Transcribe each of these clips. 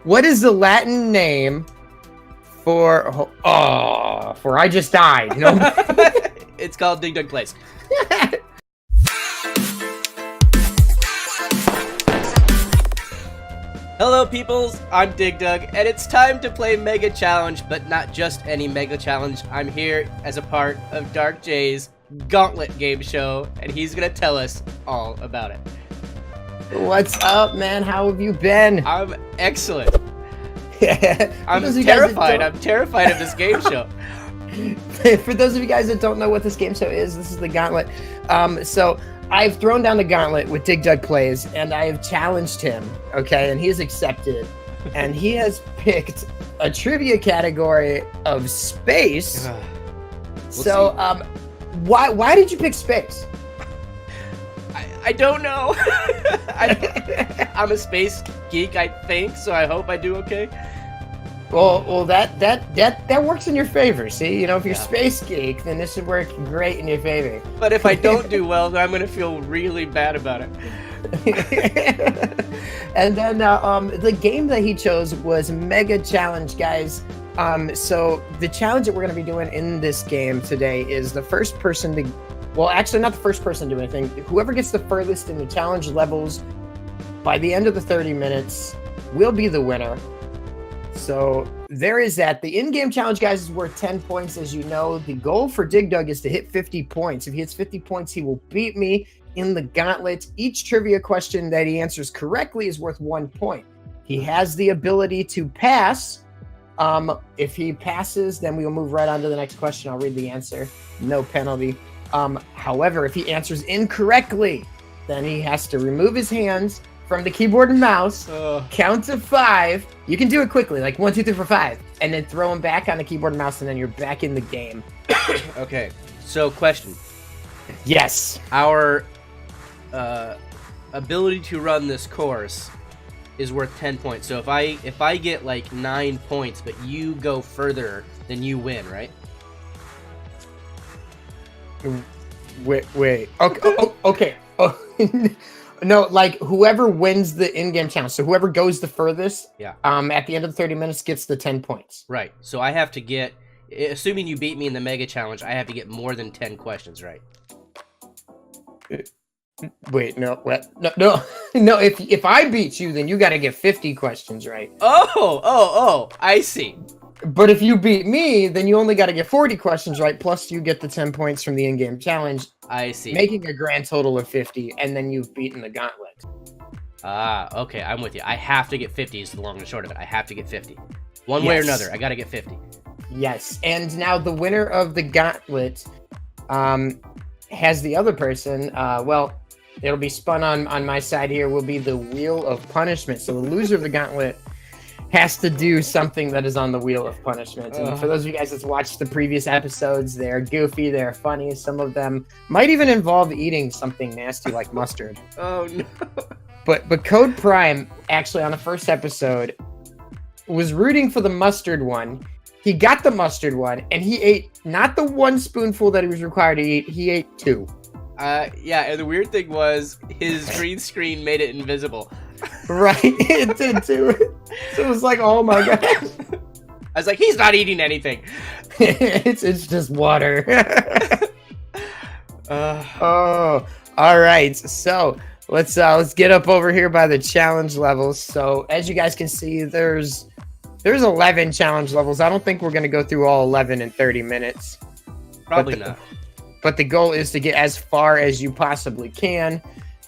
What is the Latin name for I just died? No. It's called DigDugPlays. Hello, peoples. I'm DigDug, and it's time to play Mega Challenge, but not just any Mega Challenge. I'm here as a part of DarkJ's Gauntlet game show, and he's gonna tell us all about it. What's up, man? How have you been? I'm excellent. I'm terrified. I'm terrified of this game show. For those of you guys that don't know what this game show is, this is the Gauntlet. So I've thrown down the Gauntlet with DigDugPlays, and I have challenged him, okay? And he has accepted, and he has picked a trivia category of space. Why did you pick space? I don't know. I'm a space geek, I think, so I hope I do okay. Well, that works in your favor. See, you know, if you're space geek, then this should work great in your favor. But if I don't do well, then I'm gonna feel really bad about it. And then the game that he chose was Mega Challenge, guys. So the challenge that we're gonna be doing in this game today is the first person to, well, actually not the first person to do anything. Whoever gets the furthest in the challenge levels by the end of the 30 minutes will be the winner. So there is that. The in-game challenge, guys, is worth 10 points, as you know. The goal for DigDug is to hit 50 points. If he hits 50 points, he will beat me in the Gauntlet. Each trivia question that he answers correctly is worth 1 point. He has the ability to pass. If he passes, then we will move right on to the next question. I'll read the answer. No penalty. However, if he answers incorrectly, then he has to remove his hands from the keyboard and mouse, count to 5. You can do it quickly, like 1, 2, 3, 4, 5, and then throw them back on the keyboard and mouse, and then you're back in the game. Okay, so question. Yes. Our ability to run this course is worth 10 points. So if I get like 9 points, but you go further, then you win, right? Wait. Okay. Oh. No, like whoever wins the in-game challenge, so whoever goes the furthest, at the end of the 30 minutes gets the 10 points. Right. So I have to get, assuming you beat me in the Mega Challenge, I have to get more than 10 questions right. Wait, no, what? No. If I beat you, then you got to get 50 questions right. Oh, I see. But if you beat me, then you only got to get 40 questions right, plus you get the 10 points from the in-game challenge. I see. Making a grand total of 50, and then you've beaten the Gauntlet. Okay, I'm with you. I have to get 50 is the long and short of it. I have to get 50. One way or another, I got to get 50. Yes, and now the winner of the Gauntlet has the other person, well, it'll be spun on my side here, will be the Wheel of Punishment. So the loser of the Gauntlet has to do something that is on the Wheel of Punishment. And for those of you guys that's watched the previous episodes, they're goofy, they're funny. Some of them might even involve eating something nasty like mustard. Oh, no. But Code Prime, actually, on the first episode, was rooting for the mustard one. He got the mustard one, and he ate not the 1 spoonful that he was required to eat. He ate 2. Yeah, and the weird thing was his green screen made it invisible. Right, it did too. So it was like, oh my gosh. I was like, he's not eating anything. it's just water. Oh, all right. So let's get up over here by the challenge levels. So as you guys can see, there's 11 challenge levels. I don't think we're gonna go through all 11 in 30 minutes. Probably not. But the goal is to get as far as you possibly can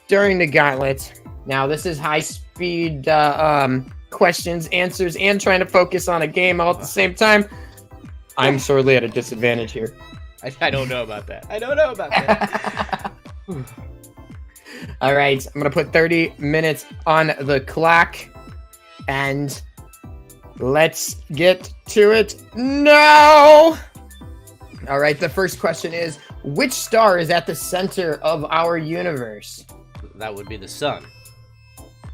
during the Gauntlet. Now, this is high-speed questions, answers, and trying to focus on a game all at the same time. I'm sorely at a disadvantage here. I don't know about that. I don't know about that. All right, I'm going to put 30 minutes on the clock, and let's get to it now. All right, the first question is, which star is at the center of our universe? That would be the sun.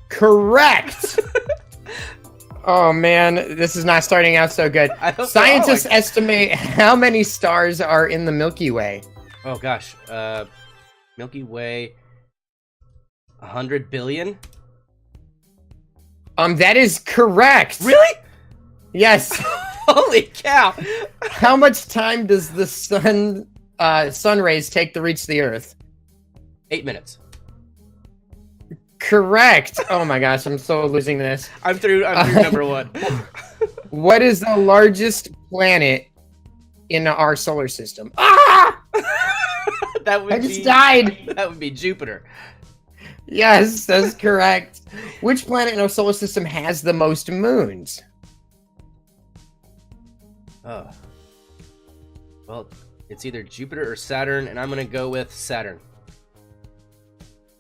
Correct. Oh man, this is not starting out so good. Scientists estimate how many stars are in the Milky Way. Oh gosh, Milky Way, 100 billion. That is correct. Really? Yes. Holy cow! How much time does the sun rays take to reach the Earth? 8 minutes. Correct. Oh my gosh, I'm so losing this. I'm through number 1. What is the largest planet in our solar system? Ah! I just died. That would be Jupiter. Yes, that's correct. Which planet in our solar system has the most moons? Oh. Well, it's either Jupiter or Saturn, and I'm gonna go with Saturn.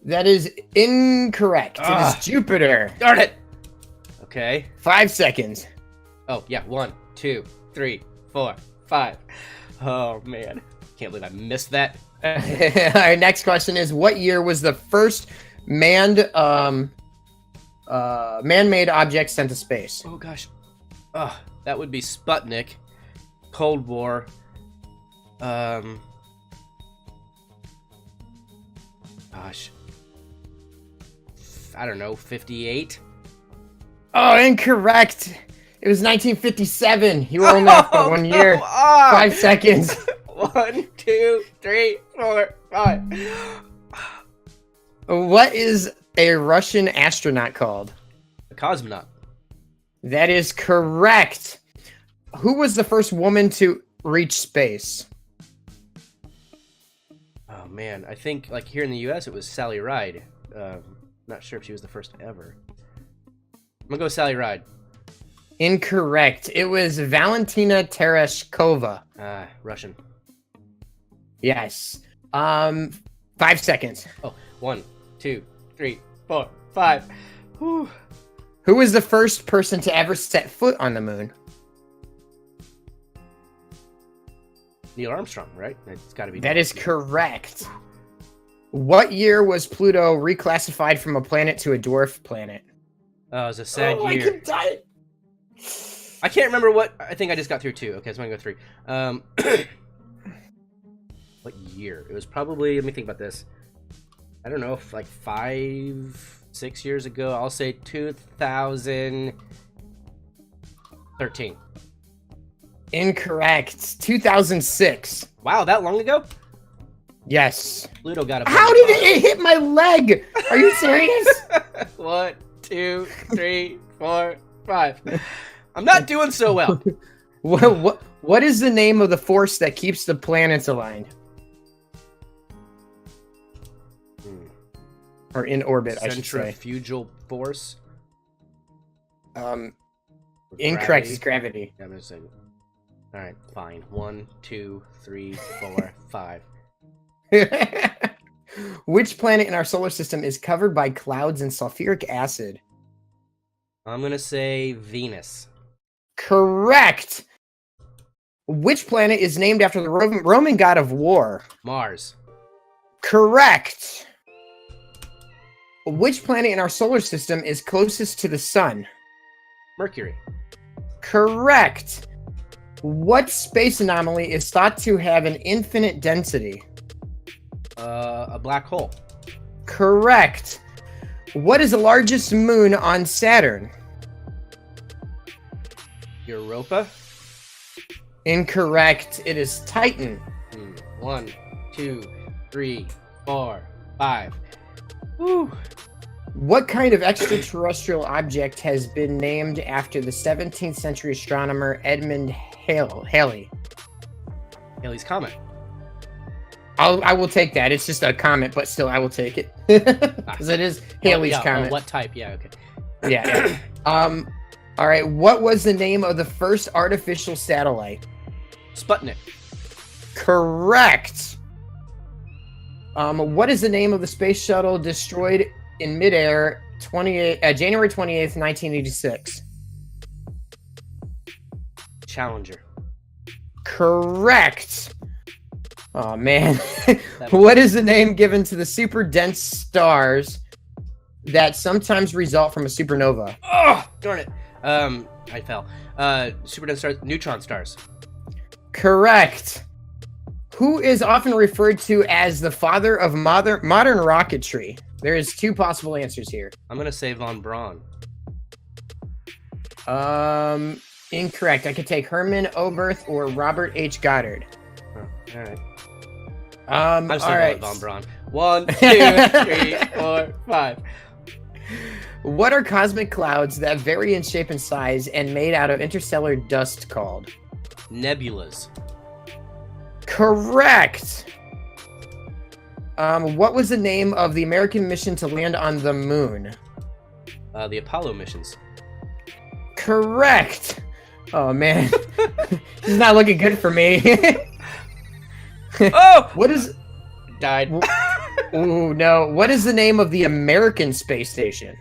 That is incorrect. It is Jupiter. Darn it! Okay. 5 seconds. Oh, yeah. 1, 2, 3, 4, 5. Oh, man. Can't believe I missed that. Our next question is, what year was the first man-made object sent to space? Oh, gosh. Oh, that would be Sputnik. Cold War. Gosh. I don't know, 58? Oh, incorrect. It was 1957. You were only off by 1 year. 5 seconds. 1, 2, 3, 4, 5. What is a Russian astronaut called? A cosmonaut. That is correct. Who was the first woman to reach space? Oh, man. I think, like, here in the U.S., it was Sally Ride. Not sure if she was the first ever. I'm gonna go Sally Ride. Incorrect. It was Valentina Tereshkova. Russian. Yes. 5 seconds. Oh, 1, 2, 3, 4, 5. Whew. Who was the first person to ever set foot on the moon? Neil Armstrong, right? It's got to be. That is correct. What year was Pluto reclassified from a planet to a dwarf planet? Oh, it was a sad year. I can die. I can't remember what. I think I just got through 2. Okay, so I'm gonna go 3. What year? It was probably. Let me think about this. I don't know, if like 5, 6 years ago. I'll say 2013. Incorrect. 2006. Wow, that long ago? Yes. Pluto got a. How did it hit my leg? Are you serious? 1, 2, 3, 4, 5. I'm not doing so well. What is the name of the force that keeps the planets aligned? Or in orbit, I should say. Centrifugal force. Incorrect. Is gravity. Yeah, I'm gonna say. All right, fine. 1, 2, 3, 4, 5. Which planet in our solar system is covered by clouds and sulfuric acid? I'm gonna say Venus. Correct. Which planet is named after the Roman god of war? Mars. Correct. Which planet in our solar system is closest to the sun? Mercury. Correct. What space anomaly is thought to have an infinite density? A black hole. Correct. What is the largest moon on Saturn? Europa. Incorrect. It is Titan. 1, 2, 3, 4, 5. Woo. What kind of extraterrestrial object has been named after the 17th century astronomer Edmund Halley? Halley's Comet. I will take that. It's just a comet, but still, I will take it because it is Halley's Comet. What type? Yeah. Okay. Yeah. All right. What was the name of the first artificial satellite? Sputnik. Correct. What is the name of the space shuttle destroyed in midair January 28th, 1986? Challenger. Correct. Oh, man. What is the name given to the super dense stars that sometimes result from a supernova? Oh, darn it. I fell. Super dense stars, neutron stars. Correct. Who is often referred to as the father of modern rocketry? There is 2 possible answers here. I'm going to say von Braun. Incorrect. I could take Herman Oberth or Robert H. Goddard. Oh, all right. I'm I'm still all going right. Von Braun. 1, 2, 3, 4, 5. What are cosmic clouds that vary in shape and size and made out of interstellar dust called? Nebulas. Correct. What was the name of the American mission to land on the moon? The Apollo missions. Correct. Oh man, this is not looking good for me. Oh! What is? Died. Ooh, no. What is the name of the American space station?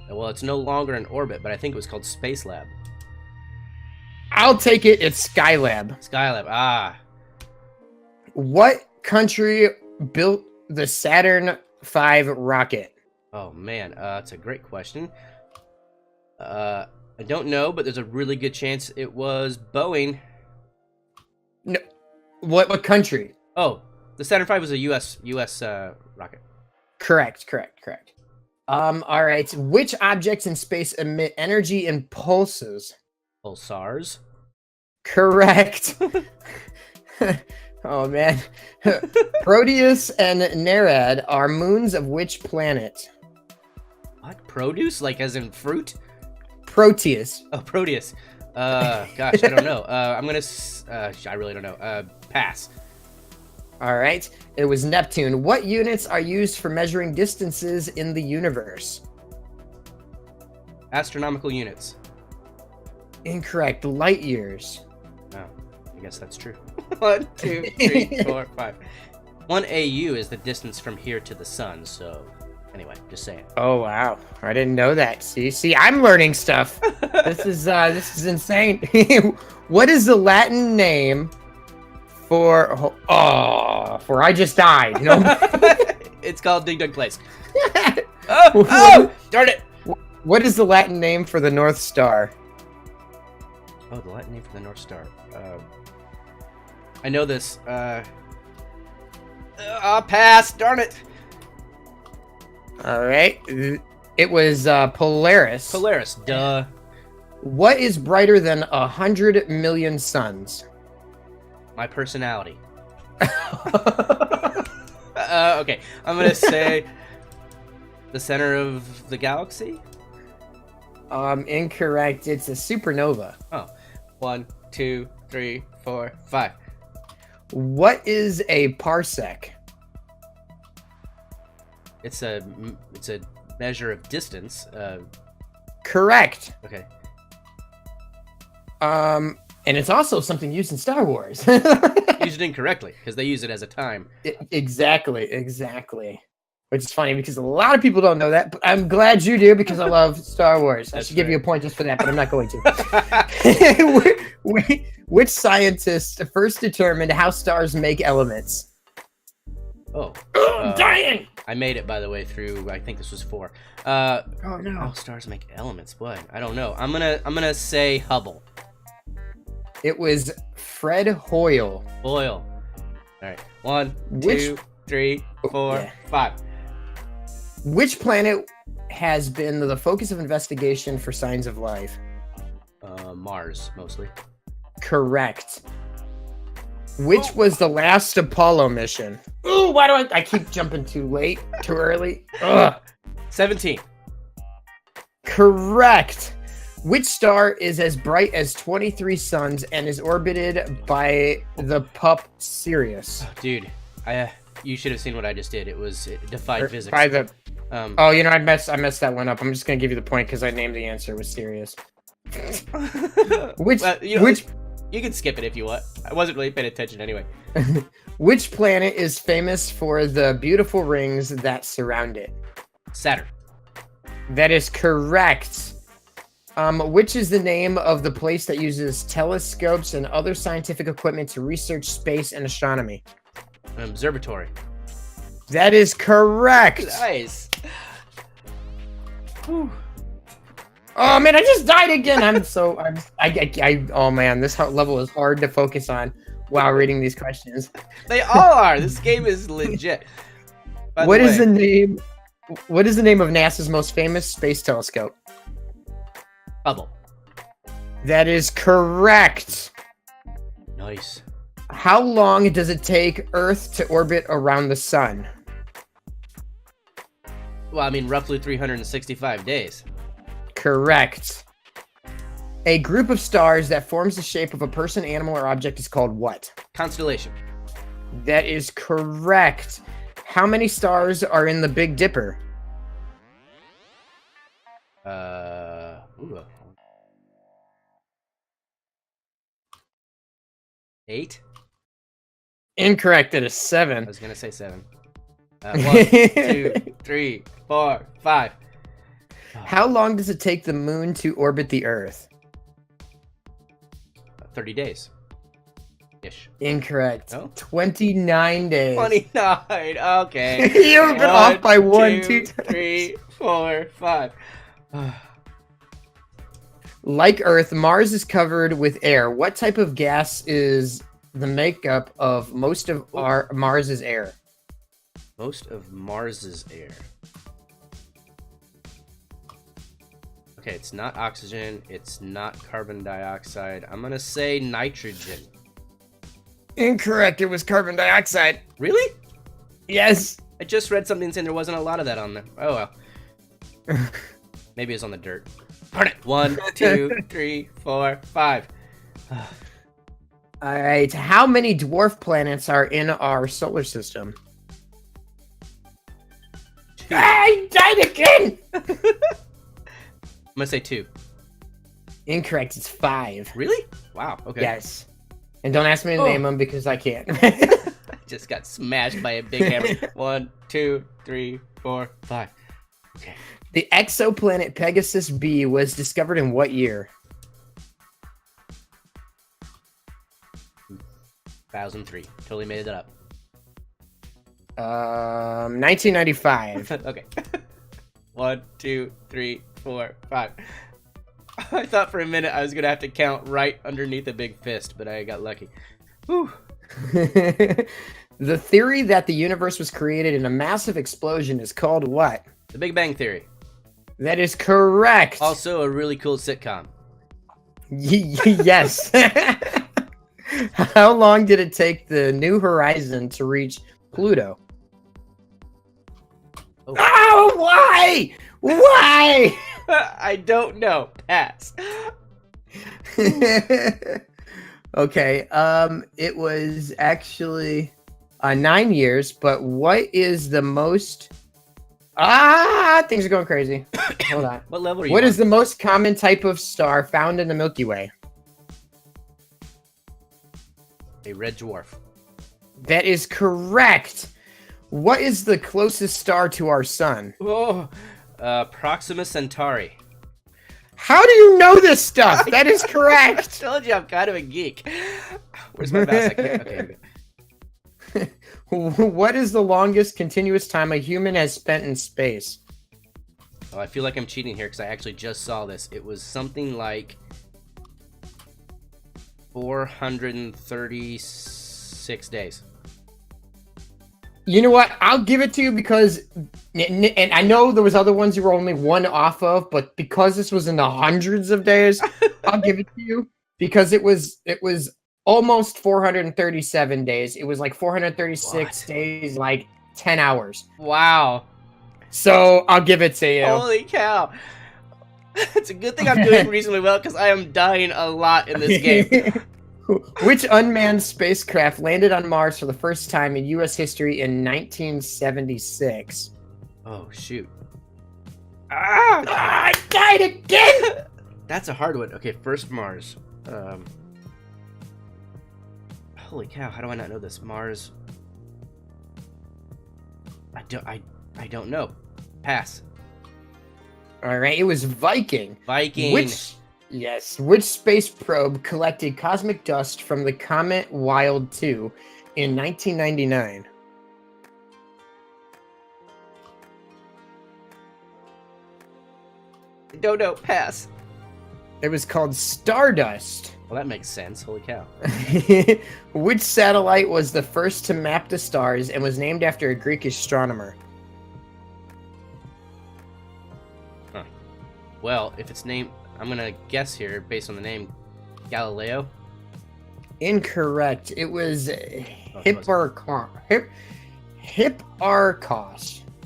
Well, it's no longer in orbit, but I think it was called Space Lab. I'll take it. It's Skylab. Skylab. Ah. What country built the Saturn V rocket? Oh, man. That's a great question. I don't know, but there's a really good chance it was Boeing. No. What country? Oh, the Saturn V was a U.S. rocket. Correct. All right. Which objects in space emit energy impulses? Pulsars. Correct. Oh man. Proteus and Nereid are moons of which planet? What? Produce? Like as in fruit? Proteus. Oh, Proteus. Gosh, I don't know. I'm gonna. I really don't know. Pass. All right. It was Neptune. What units are used for measuring distances in the universe? Astronomical units. Incorrect. Light years. Oh, I guess that's true. 1, 2, 3, 4, 5. 1 AU is the distance from here to the sun. So, anyway, just saying. Oh wow, I didn't know that. See, I'm learning stuff. This is insane. What is the Latin name for I just died? No. It's called DigDugPlays. Oh, darn it! What is the Latin name for the North Star? Oh, the Latin name for the North Star. I know this. I'll pass. Darn it. All right. It was Polaris. Polaris. Duh. What is brighter than 100 million suns? My personality. Okay. I'm gonna say the center of the galaxy. Incorrect. It's a supernova. Oh. 1, 2, 3, 4, 5. What is a parsec? It's a measure of distance. Correct. Okay. And it's also something used in Star Wars. Used incorrectly because they use it as a time. Exactly. Which is funny because a lot of people don't know that, but I'm glad you do because I love Star Wars. I should give you a point just for that, but I'm not going to. Which scientist first determined how stars make elements? Oh. I'm dying! I made it, by the way, through, I think this was 4. Oh, no. How stars make elements? What? I don't know. I'm gonna say Hubble. It was Fred Hoyle. All right. 1, 2, 3, 4, 5. Which planet has been the focus of investigation for signs of life? Mars, mostly. Correct. Which was the last Apollo mission? Ooh, why do I keep jumping too late, too early? Ugh. 17. Correct. Which star is as bright as 23 suns and is orbited by the pup Sirius? Oh, dude, you should have seen what I just did. It defied physics. By the, oh, you know, I messed that one up. I'm just gonna give you the point because I named the answer was Sirius. Which you can skip it if you want. I wasn't really paying attention anyway. Which planet is famous for the beautiful rings that surround it? Saturn. That is correct. Which is the name of the place that uses telescopes and other scientific equipment to research space and astronomy? An observatory. That is correct. Nice. Whew. Oh man, I just died again. Oh man, this level is hard to focus on while reading these questions. They all are. This game is legit. What is the name of NASA's most famous space telescope? Hubble. That is correct. Nice. How long does it take Earth to orbit around the sun? Well, I mean, roughly 365 days. Correct. A group of stars that forms the shape of a person, animal, or object is called what? Constellation. That is correct. How many stars are in the Big Dipper? Ooh. 8? Incorrect. It is I 7. was gonna say 7. 1, 2, 3, 4, 5. How long does it take the moon to orbit the Earth? 30 days. Ish. Incorrect. No? 29 days. 29. Okay. You've been off by 1, 2 times. 3, 4, 5. Like Earth, Mars is covered with air. What type of gas is the makeup of most of Mars's air? Most of Mars's air. Okay, it's not oxygen. It's not carbon dioxide. I'm gonna say nitrogen. Incorrect. It was carbon dioxide. Really? Yes. I just read something saying there wasn't a lot of that on there. Oh well. Maybe it's on the dirt. Darn it. 1, 2, 3, 4, 5. All right. How many dwarf planets are in our solar system? 2. I died again. I'm gonna say 2. Incorrect. It's 5. Really? Wow. Okay. Yes. And don't ask me to name them because I can't. I just got smashed by a big hammer. 1, 2, 3, 4, 5. Okay. The exoplanet Pegasus B was discovered in what year? 2003. Totally made it up. 1995. Okay. 1, 2, 3, 4, 5. I thought for a minute I was gonna have to count right underneath a big fist, but I got lucky. Whew. The theory that the universe was created in a massive explosion is called what? The Big Bang Theory. That is correct. Also a really cool sitcom. Yes. How long did it take the New Horizon to reach Pluto? Oh, why? Why? I don't know. Pass. Okay. It was actually 9 years, but what is the most... things are going crazy. Hold on. What level are you What on? is the most common type of star found in the Milky Way? A red dwarf. That is correct. What is the closest star to our sun? Oh, Proxima Centauri. How do you know this stuff? That is correct. I told you I'm kind of a geek. Where's my mouse? I can't. Okay. What is the longest continuous time a human has spent in space? Oh, I feel like I'm cheating here because I actually just saw this. It was something like 436 days. You know what? I'll give it to you because, and I know there was other ones you were only one off of, but because this was in the hundreds of days, I'll give it to you because it was almost 437 days. It was like 436 days, like 10 hours. Wow. So I'll give it to you. Holy cow. It's a good thing I'm doing reasonably well because I am dying a lot in this game. Which unmanned spacecraft landed on Mars for the first time in U.S. history in 1976? Oh, shoot. I died again! That's a hard one. Okay, first Mars. Holy cow, how do I not know this? Mars. I don't know. Pass. All right, it was Viking. Viking. Which space probe collected cosmic dust from the comet Wild 2 in 1999? I don't know. Pass. It was called Stardust. Well, that makes sense. Holy cow. Which satellite was the first to map the stars and was named after a Greek astronomer? Huh. Well, if it's named, I'm gonna guess here based on the name, Galileo. Incorrect. It was Hipparchos.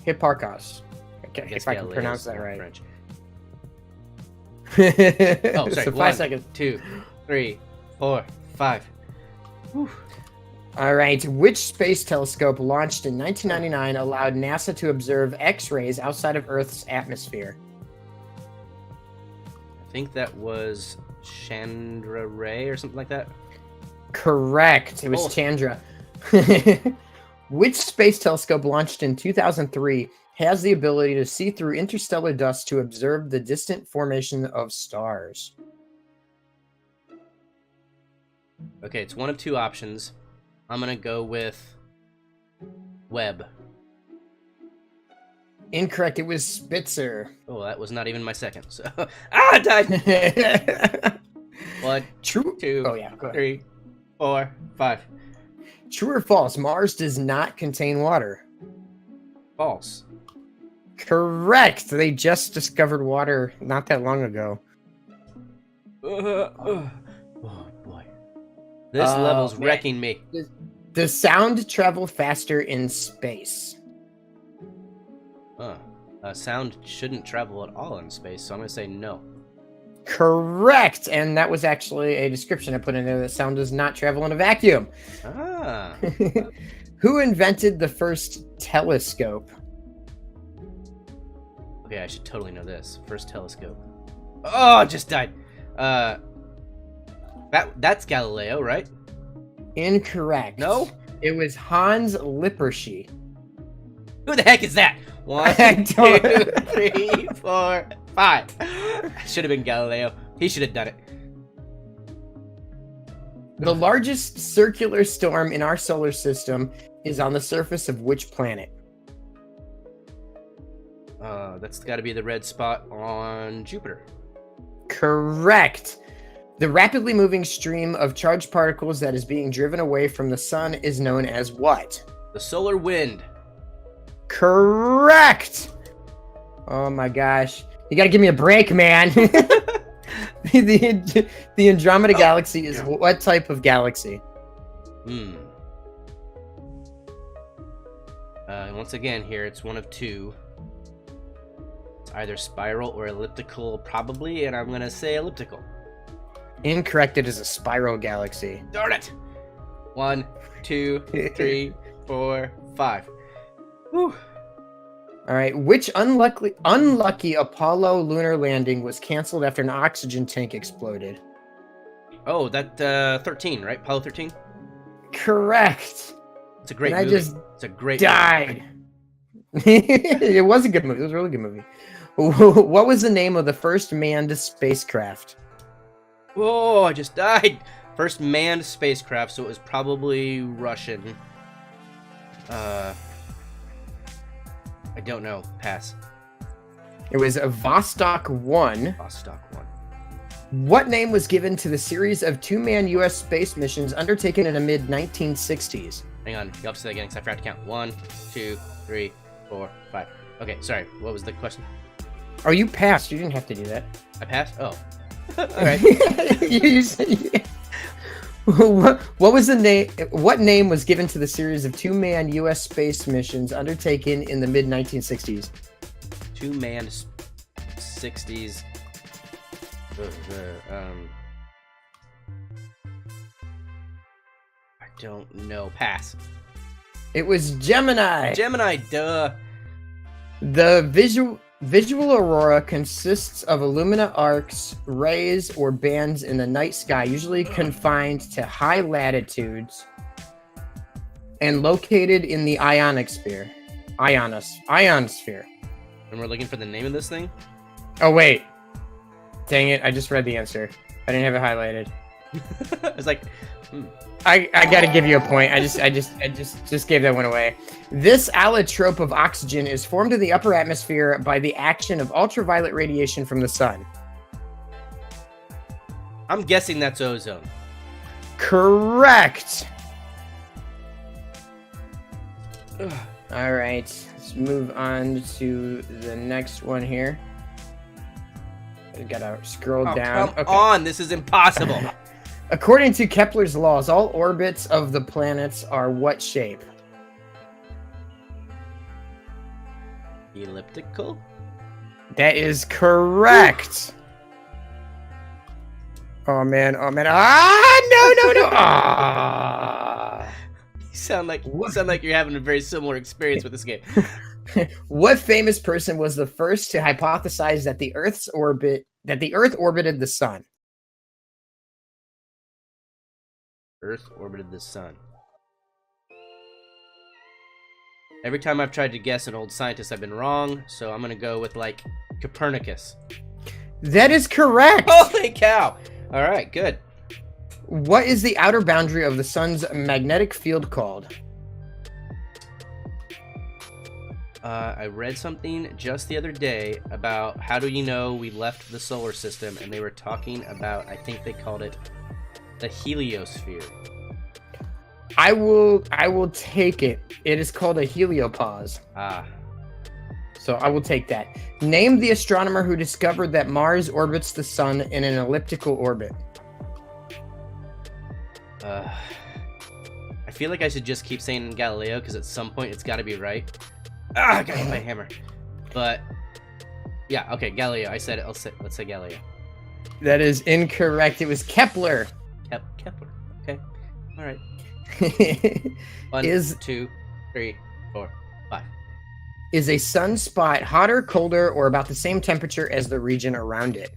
Hipparchos. Okay, if I can pronounce that right. French. Oh, sorry. So 5 seconds. 2, 3, 4, 5. Whew. All right. Which space telescope launched in 1999 allowed NASA to observe X-rays outside of Earth's atmosphere? I think that was Chandra Ray or something like that. Correct. It was Chandra. Which space telescope launched in 2003 has the ability to see through interstellar dust to observe the distant formation of stars? Okay, it's one of two options. I'm gonna go with Webb. Incorrect. It was Spitzer. Oh, that was not even my second. So I died. 1, True. 2, Oh, yeah. Go ahead. 3, 4, 5. True or false? Mars does not contain water. False. Correct. They just discovered water not that long ago. Oh boy. This level's wrecking me. Does sound travel faster in space? Sound shouldn't travel at all in space, so I'm gonna say no. Correct. And that was actually a description I put in there that sound does not travel in a vacuum. Ah. Who invented the first telescope? Okay, I should totally know this. First telescope. Oh, I just died. That's Galileo, right? Incorrect. No? It was Hans Lippershey. Who the heck is that? 1, 2, 3, 4, 5. Should have been Galileo. He should have done it. The largest circular storm in our solar system is on the surface of which planet? That's got to be the red spot on Jupiter. Correct. The rapidly moving stream of charged particles that is being driven away from the sun is known as what? The solar wind. Correct. Oh my gosh. You gotta give me a break, man. the Andromeda Galaxy is what type of galaxy? Once again here, it's one of two. It's either spiral or elliptical, probably, and I'm gonna say elliptical. Incorrect. It is a spiral galaxy. Darn it! 1, 2, 3, 4, 5. Whew. All right. Which unlucky Apollo lunar landing was canceled after an oxygen tank exploded? Oh, that 13, right? Apollo 13? Correct. It's a great and movie. It's a great died. It was a good movie. It was a really good movie. What was the name of the first manned spacecraft? Oh, I just died. First manned spacecraft, so it was probably Russian. I don't know. Pass. It was a Vostok 1. Vostok 1. What name was given to the series of two-man U.S. space missions undertaken in the mid-1960s? Hang on. You have to say that again because I forgot to count. 1, 2, 3, 4, 5. Okay, sorry. What was the question? Oh, you passed. You didn't have to do that. I passed? Oh. All right. What was the name? What name was given to the series of two-man U.S. space missions undertaken in the mid-1960s? Two-man 60s. I don't know. Pass. It was Gemini. Gemini, duh. The visual aurora consists of illumina arcs, rays, or bands in the night sky, usually confined to high latitudes and located in the ionosphere. Ionosphere. And we're looking for the name of this thing? Oh, wait. Dang it, I just read the answer. I didn't have it highlighted. I was like, I gotta give you a point. I just gave that one away. This allotrope of oxygen is formed in the upper atmosphere by the action of ultraviolet radiation from the sun. I'm guessing that's ozone. Correct. All right, let's move on to the next one here. I gotta scroll Oh, down. come on, this is impossible. According to Kepler's laws, all orbits of the planets are what shape? Elliptical? That is correct. Oh man, oh man. Ah, no. Ah. You sound like you're having a very similar experience with this game. What famous person was the first to hypothesize that the Earth orbited the sun? Earth orbited the sun. Every time I've tried to guess an old scientist, I've been wrong, so I'm gonna go with, like, Copernicus. That is correct! Holy cow! Alright, good. What is the outer boundary of the sun's magnetic field called? I read something just the other day about how do you know we left the solar system, and they were talking about, I think they called it the heliosphere. I will take it. It is called a heliopause. Ah. So I will take that. Name the astronomer who discovered that Mars orbits the sun in an elliptical orbit. I feel like I should just keep saying Galileo because at some point it's got to be right. Ah, I got hit by a hammer. But yeah, okay, Galileo. I said it. Let's say Galileo. That is incorrect. It was Kepler. Kepler. Okay. All right. 1, Is 2, 3, 4, 5. Is a sunspot hotter, colder, or about the same temperature as the region around it?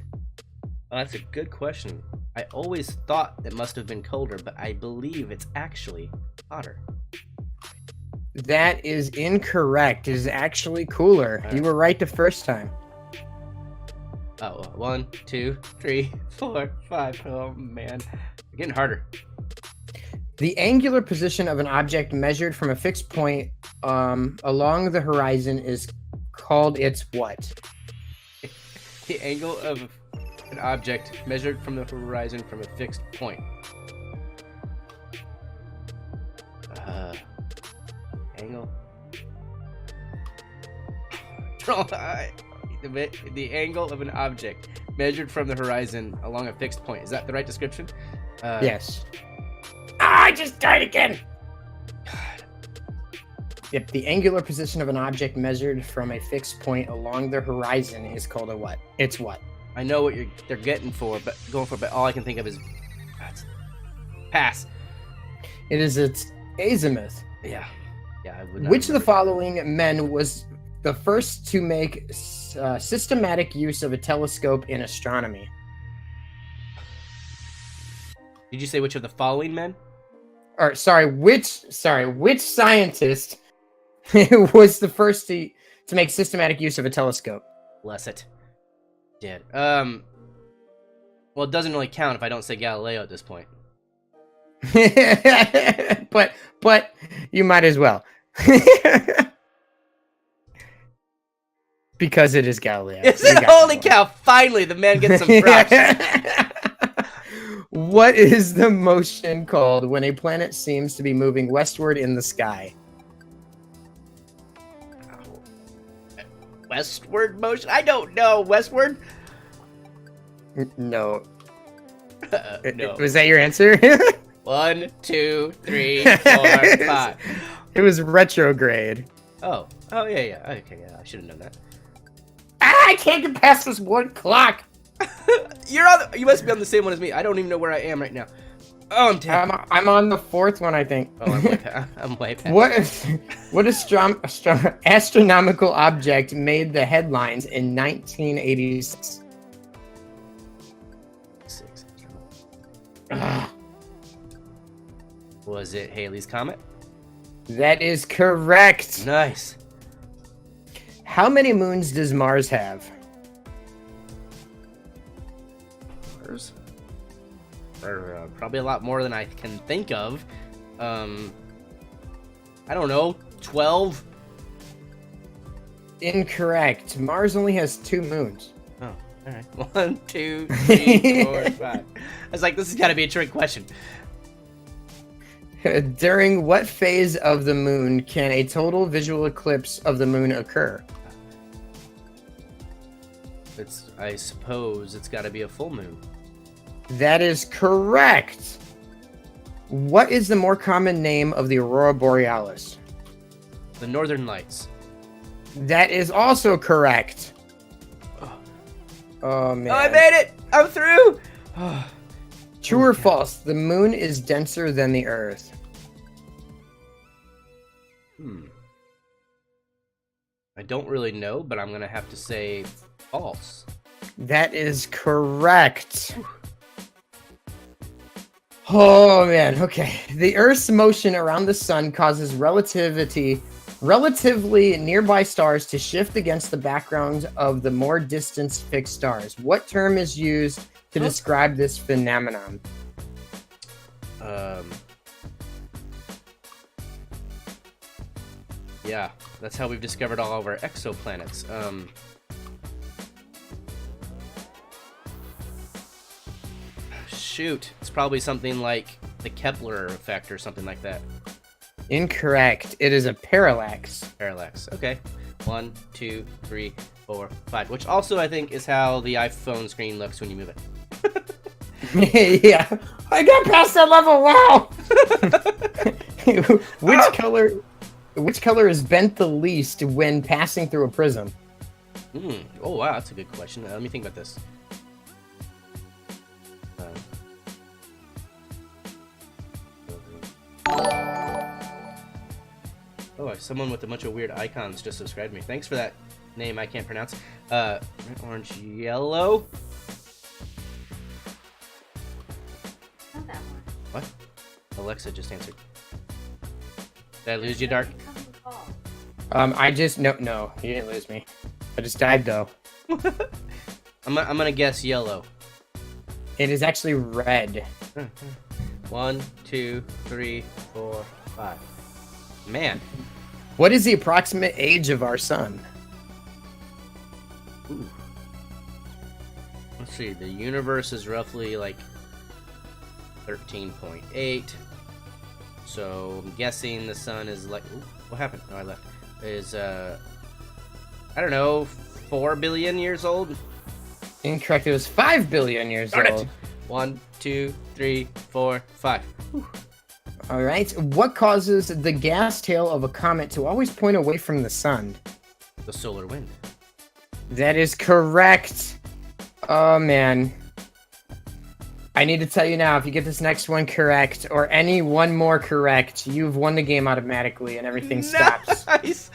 Well, that's a good question. I always thought it must have been colder, but I believe it's actually hotter. That is incorrect. It is actually cooler. Right. You were right the first time. Oh, 1, 2, 3, 4, 5. Oh man, it's getting harder. The angular position of an object measured from a fixed point along the horizon is called its what? The angle of an object measured from the horizon from a fixed point. Angle. The angle of an object measured from the horizon along a fixed point. Is that the right description? Yes. I just died again. God. Yep, the angular position of an object measured from a fixed point along the horizon is called a what? It's what? I know what they're going for, but all I can think of is pass. It is its azimuth. Yeah, I would not. Which of the following men was the first to make systematic use of a telescope in astronomy? Did you say which of the following men? Or which scientist was the first to make systematic use of a telescope? Bless it. Did. Well, it doesn't really count if I don't say Galileo at this point. but you might as well. Because it is Galileo. Holy cow, finally the man gets some props. What is the motion called when a planet seems to be moving westward in the sky? Westward motion? I don't know. Westward? No. No. Was that your answer? 1, 2, 3, 4, 5. It was retrograde. Oh, yeah. Okay, yeah, I should have known that. I can't get past this one clock. You must be on the same one as me. I don't even know where I am right now. Oh, I'm dead. I'm on the fourth one, I think. Oh, I'm way past. What astronomical object made the headlines in 1986? Was it Halley's Comet? That is correct. Nice. How many moons does Mars have? Mars? Probably a lot more than I can think of. I don't know, 12? Incorrect. Mars only has 2 moons. Oh, alright. 1, 2, 3, 4, 5. I was like, this has got to be a trick question. During what phase of the moon can a total visual eclipse of the moon occur? I suppose it's got to be a full moon. That is correct. What is the more common name of the aurora borealis? The Northern Lights. That is also correct. Oh man. Oh, I made it! I'm through! True or false? The moon is denser than the Earth. I don't really know, but I'm gonna have to say false. That is correct. Oh man, okay. The Earth's motion around the sun causes relatively nearby stars to shift against the background of the more distant fixed stars. What term is used to describe this phenomenon? Yeah, that's how we've discovered all of our exoplanets. Shoot, it's probably something like the Kepler effect or something like that. Incorrect. It is a parallax. Parallax. Okay. 1, 2, 3, 4, 5. Which also I think is how the iPhone screen looks when you move it. Yeah. I got past that level. Wow. Which color is bent the least when passing through a prism? Oh wow, that's a good question. Let me think about this. Oh, someone with a bunch of weird icons just subscribed me. Thanks for that name I can't pronounce. Red, orange, yellow. Not that one. What? Alexa just answered. Did I lose you, Dark? No, you didn't lose me. I just died though. I'm gonna guess yellow. It is actually red. 1, 2, 3, 4, 5. Man. What is the approximate age of our sun? Ooh. Let's see. The universe is roughly like 13.8. So I'm guessing the sun is like. Ooh, what happened? Oh, I left. Is I don't know, 4 billion years old. Incorrect. It was 5 billion years old. 1, 2, 3, 4, 5. Whew. All right. What causes the gas tail of a comet to always point away from the sun? The solar wind. That is correct. Oh, man. I need to tell you now, if you get this next one correct, or any one more correct, you've won the game automatically and everything stops. Nice.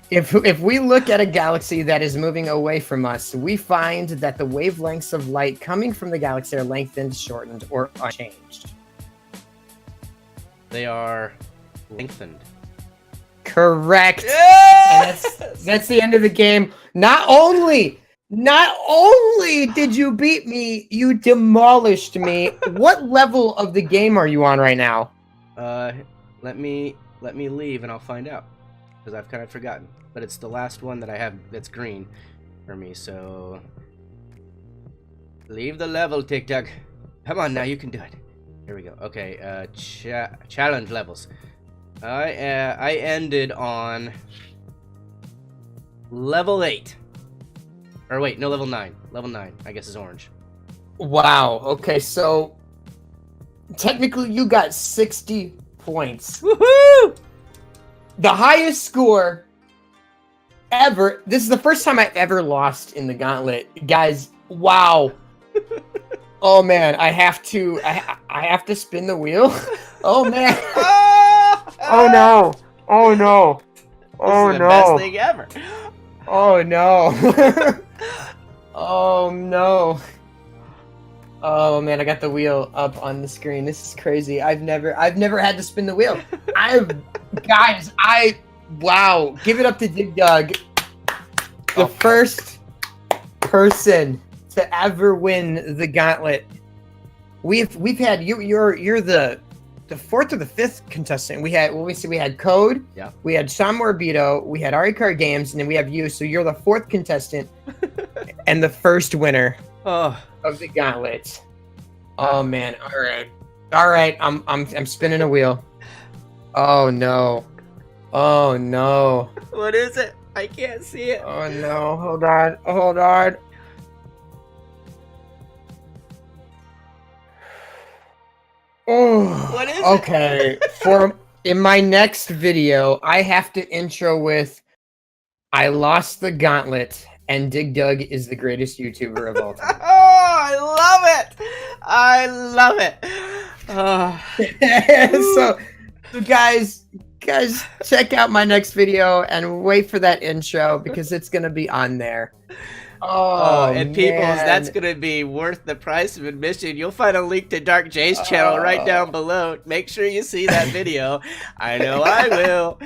If we look at a galaxy that is moving away from us, we find that the wavelengths of light coming from the galaxy are lengthened, shortened, or unchanged. They are lengthened. Correct. Yes! And that's the end of the game. Not only did you beat me, you demolished me. What level of the game are you on right now? Let me leave and I'll find out, because I've kind of forgotten. But it's the last one that I have that's green for me. So leave the level, TikTok. Come on now, you can do it. Here we go. Okay, challenge levels. I ended on level 8. Or wait, no, level 9. Level 9, I guess, is orange. Wow. Okay, so technically you got 60 points. Woohoo! The highest score ever. This is the first time I've ever lost in the gauntlet. Guys, wow. Oh man, I have to spin the wheel. Oh man. Oh no. Oh no. Oh this is the no. best thing ever. Oh no. Oh no. Oh man, I got the wheel up on the screen. This is crazy. I've never had to spin the wheel. Wow. Give it up to DigDug. The first person to ever win the gauntlet. We've had you're the fourth or the fifth contestant. We had Code, yeah. We had Sean Morbito, we had Ari Card Games, and then we have you. So you're the fourth contestant and the first winner of the gauntlet. Oh man! All right. I'm spinning a wheel. Oh no! Oh no! What is it? I can't see it. Oh no, hold on, hold on. Oh, What is it? okay. In my next video, I have to intro with I lost the gauntlet and DigDug is the greatest YouTuber of all time. Oh, I love it. Oh. so guys, check out my next video and wait for that intro because it's gonna be on there. Oh, and Peoplez, man. that's gonna be worth the price of admission. You'll find a link to DarkJ's channel right down below. Make sure you see that video. I know I will.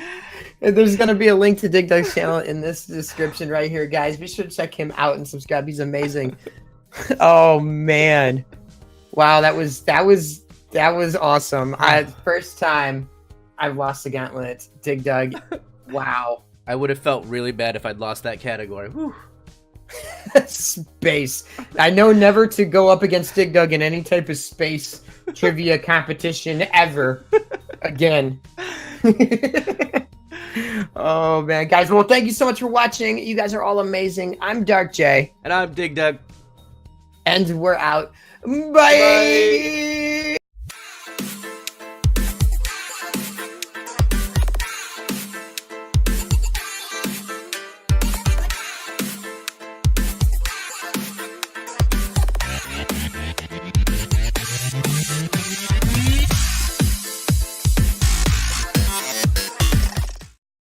And there's gonna be a link to DigDug's channel in this description right here, guys. Be sure to check him out and subscribe. He's amazing. Oh man, wow, that was awesome. First time I've lost the gauntlet, DigDug. Wow. I would have felt really bad if I'd lost that category. Whew. Space. I know never to go up against DigDug in any type of space trivia competition ever again. Oh man, guys. Well, thank you so much for watching. You guys are all amazing. I'm DarkJ. And I'm DigDug. And we're out. Bye. Bye.